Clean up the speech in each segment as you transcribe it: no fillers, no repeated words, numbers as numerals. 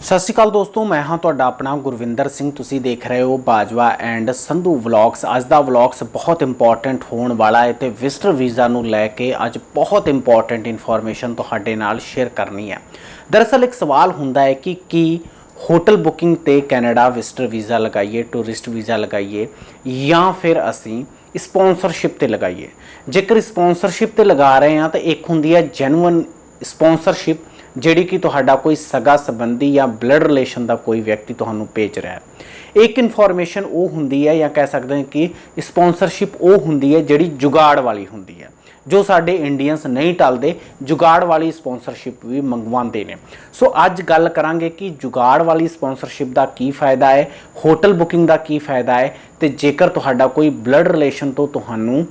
सत श्री अकाल दोस्तों, मैं हाँ तुहाडा अपना गुरविंदर सिंह। तुसी देख रहे हो बाजवा एंड संधू व्लॉग्स। अज दा व्लॉग्स बहुत इंपॉर्टेंट होने वाला है तो विजिटर वीज़ा नूं लैके अज बहुत इंपॉर्टेंट इन्फॉर्मेशन तुहाडे नाल शेयर करनी है। दरअसल एक सवाल हुंदा है कि होटल बुकिंग ते कैनेडा विजिटर वीज़ा लगाइए, टूरिस्ट वीज़ा लगाइए या फिर असी स्पॉन्सरशिप ते लगाइए। जेकर स्पॉन्सरशिप ते लगा रहे हैं तो एक हुंदी है जेन्युइन स्पॉन्सरशिप, जिहड़ी कि तुहाडा कोई सगा संबंधी या ब्लड रिलेशन का कोई व्यक्ति तुहानूं भेज रहा है। एक इन्फॉर्मेशन वो हुंदी है या कह सकते हैं कि स्पॉन्सरशिप वो हुंदी है जिहड़ी जुगाड़ वाली हुंदी है, जो साडे इंडियंस नहीं टालते, जुगाड़ वाली स्पॉन्सरशिप भी मंगवाते हैं। सो अज गल करांगे कि जुगाड़ वाली स्पॉन्सरशिप का की फायदा है, होटल बुकिंग का की फायदा है, तो जेकर तुहाडा कोई ब्लड रिलेशन तो तुहानूं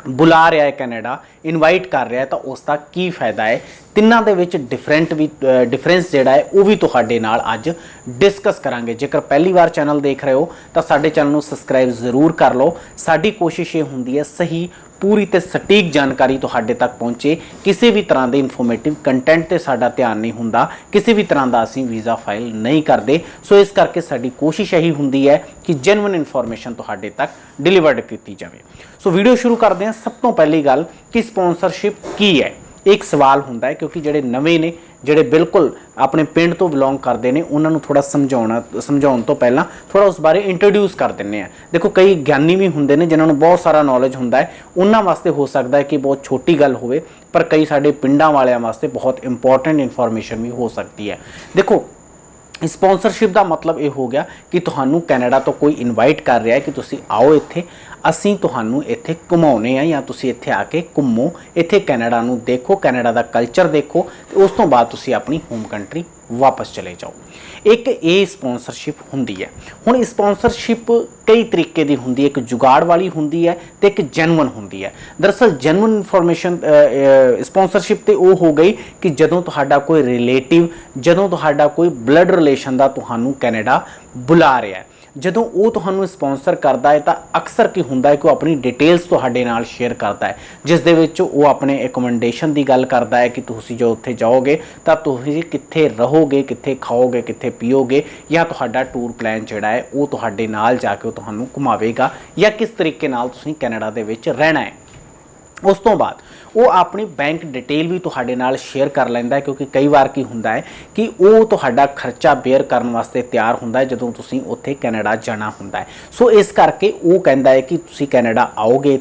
बुला रहा है कैनेडा, इनवाइट कर रहा है, तो उसका की फायदा है। तिन्नां दे विच डिफरेंस जिहड़ा है वो भी तुहाडे नाल अज डिस्कस करांगे। जेकर पहली बार चैनल देख रहे हो तो साडे चैनल नूं सबसक्राइब जरूर कर लो। साडी कोशिश ये हुंदी है सही पूरी ते सटीक जानकारी तुहाडे तक पहुँचे। किसी भी तरह के इन्फॉर्मेटिव कंटेंट ते साडा ध्यान नहीं हुंदा, किसी भी तरह का असीं वीज़ा फाइल नहीं करते। सो इस करके साडी कोशिश यही हुंदी है कि जेन्युइन इन्फॉर्मेशन तुहाडे तक डिलीवर्ड की जाए। सो वीडियो शुरू करते हैं। सब तो पहली गल कि स्पॉन्सरशिप की है, एक सवाल हुंदा है, क्योंकि जिहड़े नवे ने, जिहड़े बिल्कुल अपने पिंड तो बिलोंग करते हैं, उन्होंने थोड़ा समझाउण तो पहला थोड़ा उस बारे इंट्रोड्यूस कर दिंदे आ। देखो कई ज्ञानी भी हुंदे ने जिन्होंने बहुत सारा नॉलेज हुंदा है, उन्हां वास्ते हो सकता है कि बहुत छोटी गल होवे, पर कई साडे पिंडां वालियां वास्ते बहुत इंपॉर्टेंट इन्फॉर्मेशन भी हो सकती है। देखो स्पॉन्सरशिप का मतलब ये हो गया कि तुहानू कैनेडा तो कोई इनवाइट कर रहा है कि तुसी आओ इत्थे, असीं तुहानू इत्थे घुमाउने आ या तुसी इत्थे आके घुमो, इत्थे कैनेडा नू देखो, कैनेडा का कल्चर देखो, तो उस तो बाद तुसी अपनी होम कंट्री वापस चले जाओ। एक ये स्पॉन्सरशिप हुंदी है। हुण स्पॉन्सरशिप कई तरीके की हुंदी है, एक जुगाड़ वाली हुंदी है तो एक जेन्युइन हुंदी है। दरअसल जेन्युइन इन्फॉर्मेशन स्पॉन्सरशिप तो वो हो गई कि जदों तुहाडा कोई रिलेटिव, जदों तुहाडा कोई ब्लड रिलेशन का तुहानू कैनेडा बुला रहा है, जदों वो तुहानू स्पॉन्सर करता है तो अक्सर की हुंदा है कि वो अपनी डिटेल्स तुहाडे नाल शेयर करता है, जिस दे विच वो अपने एकोमोडेशन की गल करता है कि तुसीं जो उत्थे जाओगे तो तुसीं कित्थे रहोगे, कित्थे खाओगे, कित्थे पीओगे, या तुहाडा टूर प्लान जिहड़ा है वो तुहाडे नाल जाके तुहानू घुमावेगा या किस तरीके नाल तुसीं कैनेडा दे विच रहना है। उस तो बाद वो अपनी बैंक डिटेल भी तुहाडे नाल शेयर कर लैंदा है, क्योंकि कई बार की हुंदा है कि वो तुहाडा खर्चा बेयर करन वास्ते तैयार हुंदा है जदों तुसीं उत्थे कैनेडा जाना हुंदा है। सो इस करके वो कहंदा है कि तुसीं कैनेडा आओगे,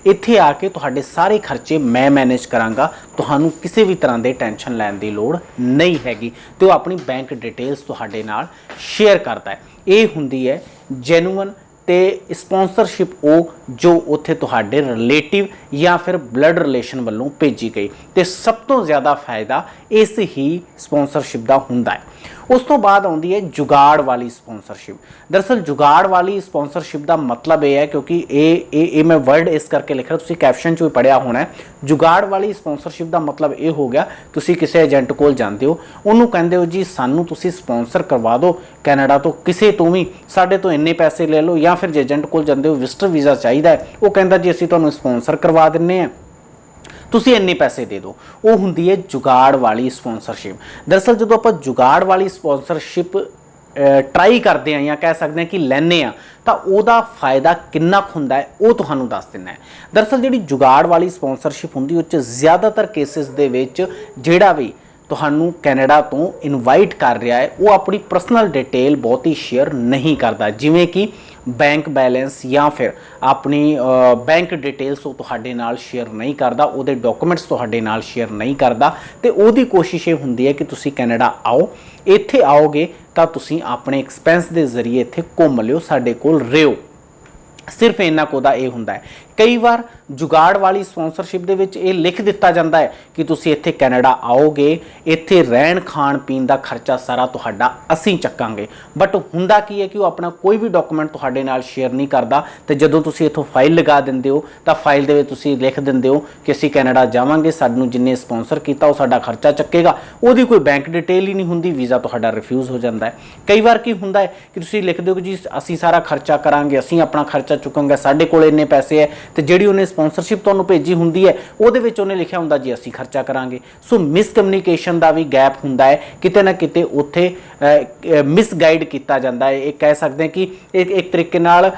इत्थे आके तुहाडे सारे खर्चे मैं मैनेज करांगा, तुहानू किसी भी तरह के टेंशन लैण दी लोड़ नहीं हैगी। तो वो अपनी बैंक डिटेल्स तुहाडे नाल शेयर करता है। ये हुंदी है जेन्युइन ते स्पॉन्सरशिप वो जो उत्थे तुहाडे रिलेटिव या फिर ब्लड रिलेशन वालों भेजी गई, तो सब तो ज़्यादा फायदा इस ही स्पॉन्सरशिप का हुंदा है। उस तो बाद आउंदी है जुगाड़ वाली स्पॉन्सरशिप। दरअसल जुगाड़ वाली स्पॉन्सरशिप का मतलब यह है, क्योंकि ये मैं वर्ड इस करके लिख रहा, तुसीं कैप्शन च भी पढ़िया होना है। जुगाड़ वाली स्पॉन्सरशिप का मतलब ये हो गया, तुसीं किसी एजेंट कोल जांदे हो, उन्होंने कहंदे हो जी सानू तुसीं स्पॉन्सर करवा दो कैनेडा तो, किसी तो भी साडे तो इन्ने पैसे ले लो, या फिर जे एजेंट कोल जांदे हो विजिटर वीज़ा चाहिए, वो कहंदा जी असीं तुहानू स्पॉन्सर करवा दिंने आ, तुसीं इन्ने पैसे दे दो। वो हुंदी है जुगाड़ वाली स्पॉन्सरशिप। दरअसल जो आप जुगाड़ वाली स्पॉन्सरशिप ट्राई करते हैं या कह सकते हैं कि लैने आ, तो वह फायदा किन्ना हुंदा है वो तुहानू दस देना है। दरअसल जी जुगाड़ वाली स्पॉन्सरशिप हुंदी उस ज़्यादातर केसिस दे विच जिहड़ा भी तुहानू कैनेडा तो इनवाइट कर रहा है वो अपनी पर्सनल डिटेल बहुत ही शेयर नहीं करता, जिमें कि बैंक बैलेंस या फिर अपनी बैंक डिटेल्स वो तुहाडे नाल शेयर नहीं करता, उहदे डॉक्यूमेंट्स तुहाडे नाल शेयर नहीं करता। तो उहदी कोशिश ये हुंदी है कि तुसीं कैनेडा आओ, इत्थे आओगे तो तुसीं अपने एक्सपेंस के जरिए इत्थे घुम लिओ, साडे कोल रहिओ। सिर्फ इन्ना कोदा ये हुंदा है। कई बार जुगाड़ वाली स्पॉन्सरशिप दे विच ये लिख दिता जाता है कि तुसीं इत्थे कैनेडा आओगे, इत्थे रहन खाण पीण का खर्चा सारा तुहाडा असीं चक्कांगे, बट हुंदा की है कि वो अपना कोई भी डॉक्यूमेंट तुहाडे नाल शेयर नहीं करता। तो जदों तुसीं इत्थों फाइल लगा दिंदे हो तो फाइल दे विच तुसीं लिख दिंदे हो कि असीं कैनेडा जावांगे, सानूं जिन्ने स्पॉन्सर कीता वो साडा खर्चा चक्केगा, उहदी कोई बैंक डिटेल ही नहीं हुंदी, वीज़ा तुहाडा रिफ्यूज़ हो जाता है। कई बार की हुंदा है कि तुसीं लिखदे हो कि जी असीं सारा खर्चा करांगे, असीं अपना खर्चा चुकांगे, साडे कोल इन्ने पैसे है, ਤੇ ਜਿਹੜੀ ਉਹਨੇ ਸਪਾਂਸਰਸ਼ਿਪ ਤੁਹਾਨੂੰ ਭੇਜੀ ਹੁੰਦੀ ਹੈ ਉਹਦੇ ਵਿੱਚ ਉਹਨੇ ਲਿਖਿਆ ਹੁੰਦਾ ਜੀ ਅਸੀਂ ਖਰਚਾ ਕਰਾਂਗੇ। ਸੋ ਮਿਸਕਮਿਊਨੀਕੇਸ਼ਨ ਦਾ ਵੀ ਗੈਪ ਹੁੰਦਾ ਹੈ, ਕਿਤੇ ਨਾ ਕਿਤੇ ਉੱਥੇ ਮਿਸਗਾਈਡ ਕੀਤਾ ਜਾਂਦਾ ਹੈ। ਇਹ ਕਹਿ ਸਕਦੇ ਹਾਂ ਕਿ ਇੱਕ ਤਰੀਕੇ ਨਾਲ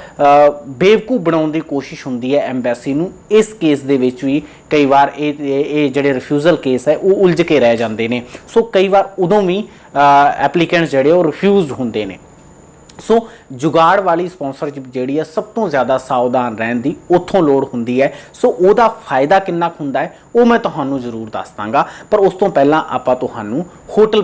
ਬੇਵਕੂਫ ਬਣਾਉਣ ਦੀ ਕੋਸ਼ਿਸ਼ ਹੁੰਦੀ ਹੈ ਐਮਬੈਸੀ ਨੂੰ। ਇਸ ਕੇਸ ਦੇ ਵਿੱਚ ਵੀ ਕਈ ਵਾਰ ਇਹ ਜਿਹੜੇ ਰਿਫਿਊਜ਼ਲ ਕੇਸ ਹੈ ਉਹ ਉਲਝ ਕੇ ਰਹਿ ਜਾਂਦੇ ਨੇ। ਸੋ ਕਈ ਵਾਰ ਉਦੋਂ ਵੀ ਐਪਲੀਕੈਂਟਸ ਜਿਹੜੇ ਉਹ ਰਿਫਿਊਜ਼ਡ ਹੁੰਦੇ ਨੇ। ਸੋ ਜੁਗਾੜ ਵਾਲੀ ਸਪਾਂਸਰਸ਼ਿਪ ਜਿਹੜੀ ਹੈ ਸਭ ਤੋਂ ਜ਼ਿਆਦਾ ਸਾਵਧਾਨ ਰਹਿਣ ਦੀ ਉੱਥੋਂ ਲੋੜ ਹੁੰਦੀ ਹੈ। ਸੋ ਉਹਦਾ ਫਾਇਦਾ ਕਿੰਨਾ ਕੁ ਹੁੰਦਾ ਹੈ ਉਹ ਮੈਂ ਤੁਹਾਨੂੰ ਜ਼ਰੂਰ ਦੱਸ ਦਾਂਗਾ, ਪਰ ਉਸ ਤੋਂ ਪਹਿਲਾਂ ਆਪਾਂ ਤੁਹਾਨੂੰ ਹੋਟਲ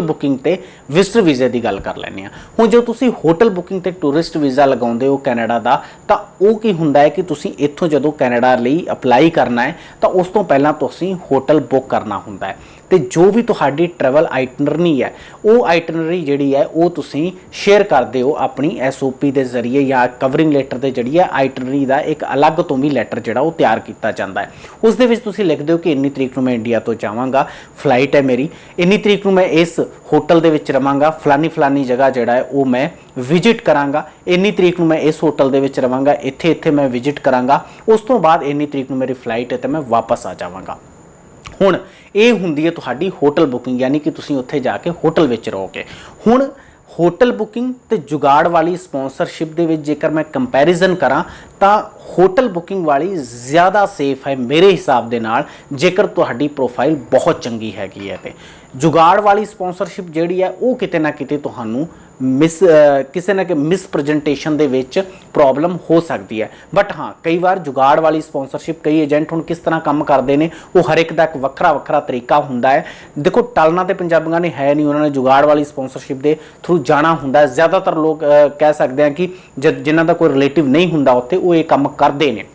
ਬੁਕਿੰਗ ਤੇ ਵਿਜ਼ਟਰ ਵੀਜ਼ੇ ਦੀ ਗੱਲ ਕਰ ਲੈਂਦੇ ਹਾਂ। ਹੁਣ ਜੇ ਤੁਸੀਂ ਹੋਟਲ ਬੁਕਿੰਗ ਤੇ ਟੂਰਿਸਟ ਵੀਜ਼ਾ ਲਗਾਉਂਦੇ ਹੋ ਕੈਨੇਡਾ ਦਾ, ਤਾਂ ਉਹ ਕੀ ਹੁੰਦਾ ਹੈ ਕਿ ਤੁਸੀਂ ਇੱਥੋਂ ਜਦੋਂ ਕੈਨੇਡਾ ਲਈ ਅਪਲਾਈ ਕਰਨਾ ਹੈ ਤਾਂ ਉਸ ਤੋਂ ਪਹਿਲਾਂ ਤੁਸੀਂ ਹੋਟਲ ਬੁੱਕ ਕਰਨਾ ਹੁੰਦਾ ਹੈ। ਤੇ ਜੋ ਵੀ ਤੁਹਾਡੀ ਟਰੈਵਲ ਆਈਟਨਰੀ ਹੈ ਉਹ ਆਈਟਨਰੀ ਜਿਹੜੀ ਹੈ ਉਹ ਤੁਸੀਂ ਸ਼ੇਅਰ ਕਰਦੇ ਹੋ ਆਪਣੀ SOP ਦੇ ਜ਼ਰੀਏ ਜਾਂ ਕਵਰਿੰਗ ਲੈਟਰ ਦੇ ਜ਼ਰੀਏ। ਆਈਟਨਰੀ ਦਾ ਇੱਕ ਅਲੱਗ ਤੋਂ ਵੀ ਲੈਟਰ ਜਿਹੜਾ ਉਹ ਤਿਆਰ ਕੀਤਾ ਜਾਂਦਾ ਹੈ। ਉਸ ਦੇ ਵਿੱਚ ਤੁਸੀਂ ਲਿਖਦੇ ਹੋ ਕਿ ਇੰਨੀ ਤਰੀਕ ਨੂੰ ਮੈਂ ਇੰਡੀਆ ਤੋਂ ਜਾਵਾਂਗਾ, ਫਲਾਈਟ ਹੈ ਮੇਰੀ, ਇੰਨੀ ਤਰੀਕ ਨੂੰ ਮੈਂ ਇਸ ਹੋਟਲ ਦੇ ਵਿੱਚ ਰਵਾਂਗਾ, ਫਲਾਨੀ ਜਗ੍ਹਾ ਜਿਹੜਾ ਹੈ ਉਹ ਮੈਂ ਵਿਜ਼ਿਟ ਕਰਾਂਗਾ, ਇੰਨੀ ਤਰੀਕ ਨੂੰ ਮੈਂ ਇਸ ਹੋਟਲ ਦੇ ਵਿੱਚ ਰਵਾਂਗਾ, ਇੱਥੇ ਮੈਂ ਵਿਜ਼ਿਟ ਕਰਾਂਗਾ, ਉਸ ਤੋਂ ਬਾਅਦ ਇੰਨੀ ਤਰੀਕ ਨੂੰ ਮੇਰੀ ਫਲਾਈਟ ਹੈ ਤੇ ਮੈਂ ਵਾਪਸ ਆ ਜਾਵਾਂਗਾ। ਹੁਣ ਇਹ ਹੁੰਦੀ ਹੈ ਤੁਹਾਡੀ ਹੋਟਲ ਬੁਕਿੰਗ, ਯਾਨੀ ਕਿ ਤੁਸੀਂ ਉੱਥੇ ਜਾ ਕੇ ਹੋਟਲ ਵਿੱਚ ਰਹੋਗੇ। ਹੁਣ ਹੋਟਲ ਬੁਕਿੰਗ ਤੇ ਜੁਗਾੜ ਵਾਲੀ ਸਪਾਂਸਰਸ਼ਿਪ ਦੇ ਵਿੱਚ ਜੇਕਰ ਮੈਂ ਕੰਪੈਰੀਜ਼ਨ ਕਰਾਂ ਤਾਂ ਹੋਟਲ ਬੁਕਿੰਗ ਵਾਲੀ ਜ਼ਿਆਦਾ ਸੇਫ ਹੈ ਮੇਰੇ ਹਿਸਾਬ ਦੇ ਨਾਲ, ਜੇਕਰ ਤੁਹਾਡੀ ਪ੍ਰੋਫਾਈਲ ਬਹੁਤ ਚੰਗੀ ਹੈਗੀ ਹੈ। ਤੇ ਜੁਗਾੜ ਵਾਲੀ ਸਪਾਂਸਰਸ਼ਿਪ ਜਿਹੜੀ ਹੈ ਉਹ ਕਿਤੇ ਨਾ ਕਿਤੇ ਤੁਹਾਨੂੰ ਕਿਸੇ ਨਾ ਕਿਸੇ ਮਿਸਪ੍ਰੈਜੈਂਟੇਸ਼ਨ ਦੇ ਵਿੱਚ ਪ੍ਰੋਬਲਮ ਹੋ ਸਕਦੀ ਹੈ। ਬਟ ਹਾਂ, ਕਈ ਵਾਰ ਜੁਗਾੜ ਵਾਲੀ ਸਪਾਂਸਰਸ਼ਿਪ, ਕਈ ਏਜੰਟ ਹੁਣ ਕਿਸ ਤਰ੍ਹਾਂ ਕੰਮ ਕਰਦੇ ਨੇ ਉਹ ਹਰ ਇੱਕ ਦਾ ਇੱਕ ਵੱਖਰਾ ਤਰੀਕਾ ਹੁੰਦਾ ਹੈ। ਦੇਖੋ, ਟਲਣਾ ਤੇ ਪੰਜਾਬੀਆਂ ਨੇ ਹੈ ਨਹੀਂ, ਉਹਨਾਂ ਨੇ ਜੁਗਾੜ ਵਾਲੀ ਸਪਾਂਸਰਸ਼ਿਪ ਦੇ ਥਰੂ ਜਾਣਾ ਹੁੰਦਾ ਹੈ। ਜ਼ਿਆਦਾਤਰ ਲੋਕ ਕਹਿ ਸਕਦੇ ਆ ਕਿ ਜਿਨ੍ਹਾਂ ਦਾ ਕੋਈ ਰਿਲੇਟਿਵ ਨਹੀਂ ਹੁੰਦਾ ਉੱਥੇ, ਉਹ ਇਹ ਕੰਮ ਕਰਦੇ ਨੇ।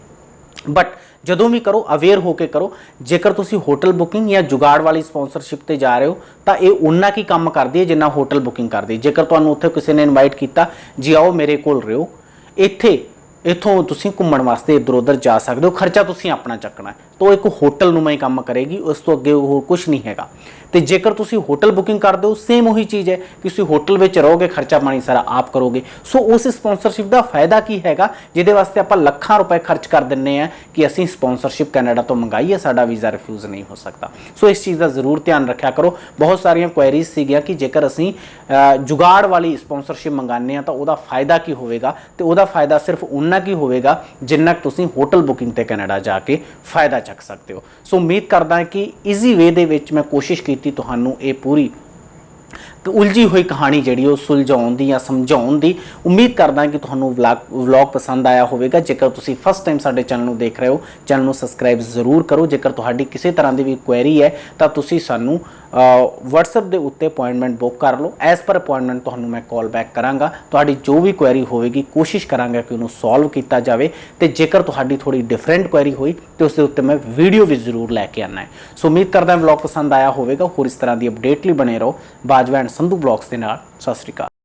ਬਟ ਜਦੋਂ ਵੀ ਕਰੋ ਅਵੇਅਰ ਹੋ ਕੇ ਕਰੋ। ਜੇਕਰ ਤੁਸੀਂ ਹੋਟਲ ਬੁਕਿੰਗ ਜਾਂ ਜੁਗਾੜ ਵਾਲੀ ਸਪਾਂਸਰਸ਼ਿਪ ਤੇ ਜਾ ਰਹੇ ਹੋ ਤਾਂ ਇਹ ਉਨਾ ਕੀ ਕੰਮ ਕਰਦੀ ਹੈ ਜਿੰਨਾ ਹੋਟਲ ਬੁਕਿੰਗ ਕਰਦੀ ਹੈ। ਜੇਕਰ ਤੁਹਾਨੂੰ ਉੱਥੇ ਕਿਸੇ ਨੇ ਇਨਵਾਈਟ ਕੀਤਾ, ਜੀ ਆਓ ਮੇਰੇ ਕੋਲ ਰਹੋ, ਇੱਥੋਂ ਤੁਸੀਂ ਘੁੰਮਣ ਵਾਸਤੇ ਇੱਧਰ ਉੱਧਰ ਜਾ ਸਕਦੇ ਹੋ, ਖਰਚਾ ਤੁਸੀਂ ਆਪਣਾ ਚੱਕਣਾ ਹੈ, ਤਾਂ ਇੱਕ ਹੋਟਲ ਨੂੰ ਮੈਂ ਕੰਮ ਕਰੇਗੀ, ਉਸ ਤੋਂ ਅੱਗੇ ਹੋਰ ਕੁਝ ਨਹੀਂ ਹੈਗਾ। ਤੇ ਜੇਕਰ ਤੁਸੀਂ ਹੋਟਲ ਬੁਕਿੰਗ ਕਰਦੇ ਹੋ, ਸੇਮ ਉਹੀ ਚੀਜ਼ ਹੈ ਕਿ ਤੁਸੀਂ ਹੋਟਲ ਵਿੱਚ ਰਹੋਗੇ, ਖਰਚਾ ਪਾਣੀ ਸਾਰਾ ਆਪ ਕਰੋਗੇ। ਸੋ ਉਸ ਸਪਾਂਸਰਸ਼ਿਪ ਦਾ ਫਾਇਦਾ ਕੀ ਹੈਗਾ ਜਿਹਦੇ ਵਾਸਤੇ ਆਪਾਂ ਲੱਖਾਂ ਰੁਪਏ ਖਰਚ ਕਰ ਦਿੰਨੇ ਆ ਕਿ ਅਸੀਂ ਸਪਾਂਸਰਸ਼ਿਪ ਕੈਨੇਡਾ ਤੋਂ ਮੰਗਾਈਏ, ਸਾਡਾ ਵੀਜ਼ਾ ਰਿਫਿਊਜ਼ ਨਹੀਂ ਹੋ ਸਕਦਾ। ਸੋ ਇਸ ਚੀਜ਼ ਦਾ ਜ਼ਰੂਰ ਧਿਆਨ ਰੱਖਿਆ ਕਰੋ। ਬਹੁਤ ਸਾਰੀਆਂ ਕੁਐਰੀਜ਼ ਸੀਗੀਆਂ ਕਿ ਜੇਕਰ ਅਸੀਂ ਜੁਗਾੜ ਵਾਲੀ ਸਪਾਂਸਰਸ਼ਿਪ ਮੰਗਾਉਂਦੇ ਆ ਤਾਂ ਉਹਦਾ ਫਾਇਦਾ ਕੀ ਹੋਵੇਗਾ, ਤੇ ਉਹਦਾ ਫਾਇਦਾ ਸਿਰਫ ਉਨਾ ਕੀ ਹੋਵੇਗਾ ਜਿੰਨਾ ਤੁਸੀਂ ਹੋਟਲ ਬੁਕਿੰਗ ਤੇ ਕੈਨੇਡਾ ਜਾ ਕੇ ਫਾਇਦਾ ਚੱਕ ਸਕਦੇ ਹੋ। ਸੋ ਉਮੀਦ ਕਰਦਾ ਕਿ ਈਜ਼ੀ ਵੇ ਦੇ ਵਿੱਚ ਮੈਂ ਕੋਸ਼ਿਸ਼ ਕੀਤੀ ਤੁਹਾਨੂੰ ਇਹ ਪੂਰੀ ਉਲਝੀ ਹੋਈ ਕਹਾਣੀ ਜਿਹੜੀ ਉਹ ਸੁਲਝਾਉਣ ਦੀ ਜਾਂ ਸਮਝਾਉਣ ਦੀ। ਉਮੀਦ ਕਰਦਾ ਕਿ ਤੁਹਾਨੂੰ ਵਲੌਗ ਪਸੰਦ ਆਇਆ ਹੋਵੇਗਾ। ਜੇਕਰ ਤੁਸੀਂ ਫਸਟ ਟਾਈਮ ਸਾਡੇ ਚੈਨਲ ਨੂੰ ਦੇਖ ਰਹੇ ਹੋ, ਚੈਨਲ ਨੂੰ ਸਬਸਕ੍ਰਾਈਬ ਜ਼ਰੂਰ ਕਰੋ। ਜੇਕਰ ਤੁਹਾਡੀ ਕਿਸੇ ਤਰ੍ਹਾਂ ਦੀ ਵੀ ਕੁਐਰੀ ਹੈ ਤਾਂ ਤੁਸੀਂ ਸਾਨੂੰ WhatsApp ਦੇ ਉੱਤੇ ਅਪਾਇੰਟਮੈਂਟ ਬੁੱਕ ਕਰ ਲਓ। ਐਜ਼ ਪਰ ਅਪਾਇੰਟਮੈਂਟ ਤੁਹਾਨੂੰ ਮੈਂ ਕਾਲ ਬੈਕ ਕਰਾਂਗਾ। ਤੁਹਾਡੀ ਜੋ ਵੀ ਕੁਐਰੀ ਹੋਵੇਗੀ ਕੋਸ਼ਿਸ਼ ਕਰਾਂਗਾ ਕਿ ਉਹਨੂੰ ਸੋਲਵ ਕੀਤਾ ਜਾਵੇ। ਤੇ ਜੇਕਰ ਤੁਹਾਡੀ ਥੋੜੀ ਡਿਫਰੈਂਟ ਕੁਐਰੀ ਹੋਈ ਤੇ ਉਸ ਦੇ ਉੱਤੇ ਮੈਂ ਵੀਡੀਓ ਵੀ ਜ਼ਰੂਰ ਲੈ ਕੇ ਆਉਣਾ ਹੈ। ਸੋ ਉਮੀਦ ਕਰਦਾ ਵਲੌਗ ਪਸੰਦ ਆਇਆ ਹੋਵੇਗਾ। ਹੋਰ ਇਸ ਤਰ੍ਹਾਂ ਦੀ ਅਪਡੇਟ ਲਈ ਬਣੇ ਰਹੋ ਬਾਜਵਾ ਐਂਡ ਸੰਧੂ ਵਲੌਗਸ ਦੇ ਨਾਲ। ਸਤਿ ਸ਼੍ਰੀ ਅਕਾਲ।